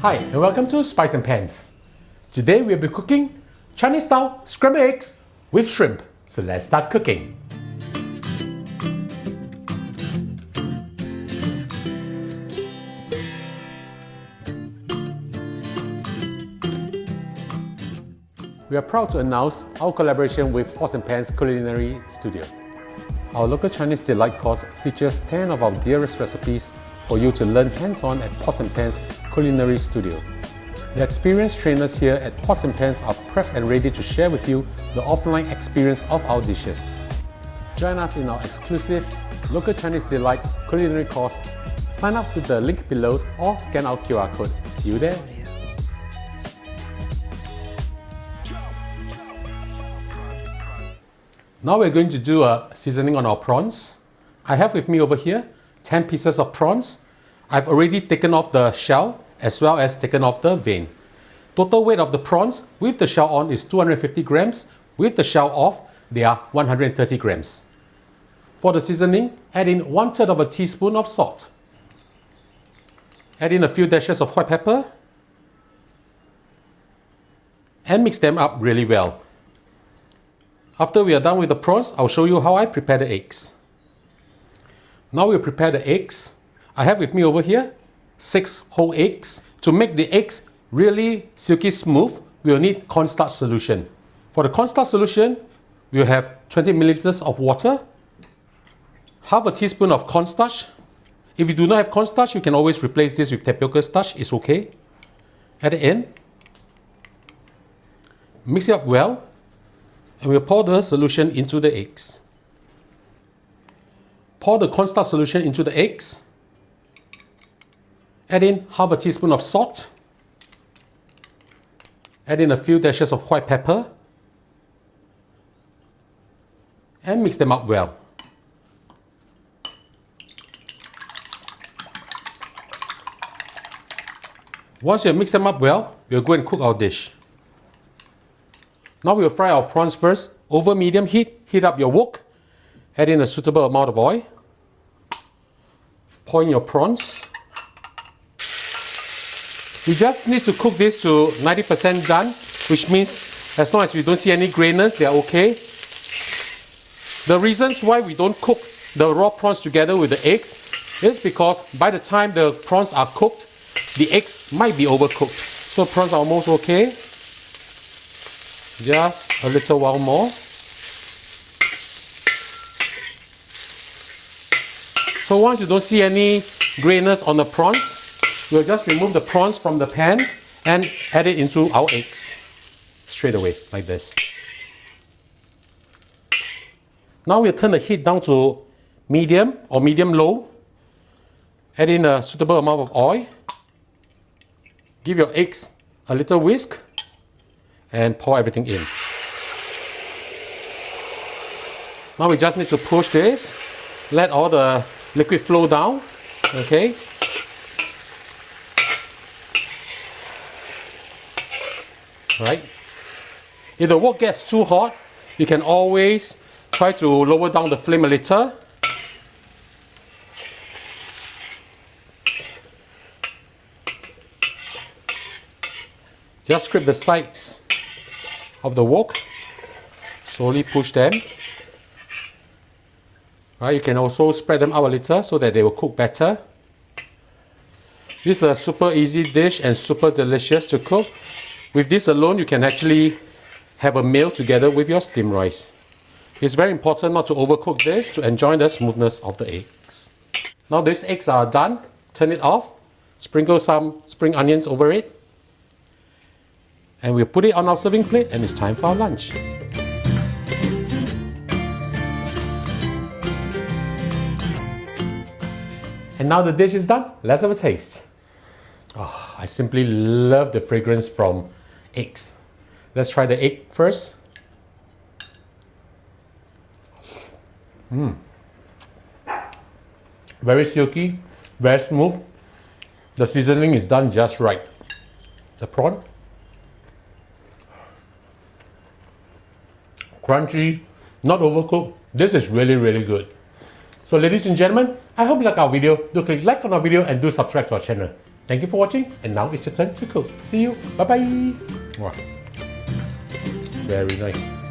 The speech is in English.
Hi and welcome to Spice and Pans. Today we'll be cooking Chinese style scrambled eggs with shrimp. So let's start cooking. We are proud to announce our collaboration with Pots and Pans Culinary Studio. Our local Chinese delight course features 10 of our dearest recipes for you to learn hands-on at Pots and Pans Culinary Studio. The experienced trainers here at Pots and Pans are prepped and ready to share with you the offline experience of our dishes. Join us in our exclusive local Chinese delight culinary course. Sign up with the link below or scan our QR code. See you there. Now we're going to do a seasoning on our prawns. I have with me over here 10 pieces of prawns. I've already taken off the shell as well as taken off the vein. Total weight of the prawns with the shell on is 250 grams. With the shell off, they are 130 grams. For the seasoning, add in 1/3 of a teaspoon of salt. Add in a few dashes of white pepper and mix them up really well. After we are done with the prawns, I'll show you how I prepare the eggs. Now we'll prepare the eggs. I have with me over here 6 whole eggs. To make the eggs really silky smooth, we'll need cornstarch solution. For the cornstarch solution, we'll have 20 milliliters of water, half a teaspoon of cornstarch. If you do not have cornstarch, you can always replace this with tapioca starch, it's okay. Add it in. Mix it up well, and we'll pour the solution into the eggs. Pour the cornstarch solution into the eggs. Add in half a teaspoon of salt. Add in a few dashes of white pepper. And mix them up well. Once you have mixed them up well, we'll go and cook our dish. Now we'll fry our prawns first. Over medium heat, heat up your wok. Add in a suitable amount of oil. Pour in your prawns. You just need to cook this to 90% done, which means as long as we don't see any grayness, they are okay. The reasons why we don't cook the raw prawns together with the eggs is because by the time the prawns are cooked, the eggs might be overcooked. So prawns are almost okay. Just a little while more. So once you don't see any grayness on the prawns, we'll just remove the prawns from the pan and add it into our eggs. Straight away, like this. Now we'll turn the heat down to medium or medium-low. Add in a suitable amount of oil. Give your eggs a little whisk and pour everything in. Now we just need to push this. Let all the liquid flow down. Okay. Right. If the wok gets too hot, you can always try to lower down the flame a little. Just scrape the sides of the wok. Slowly push them. Right, you can also spread them out a little so that they will cook better. This is a super easy dish and super delicious to cook. With this alone, you can actually have a meal together with your steamed rice. It's very important not to overcook this to enjoy the smoothness of the eggs. Now these eggs are done. Turn it off. Sprinkle some spring onions over it. And we'll put it on our serving plate and it's time for our lunch. And now the dish is done. Let's have a taste. Oh, I simply love the fragrance from eggs. Let's try the egg first. Very silky, very smooth. The seasoning is done just right. The prawn, crunchy, not overcooked. This is really, really good. So ladies and gentlemen, I hope you like our video. Do click like on our video and do subscribe to our channel. Thank you for watching, and now it's your turn to cook. See you. Bye bye. Wow. Very nice.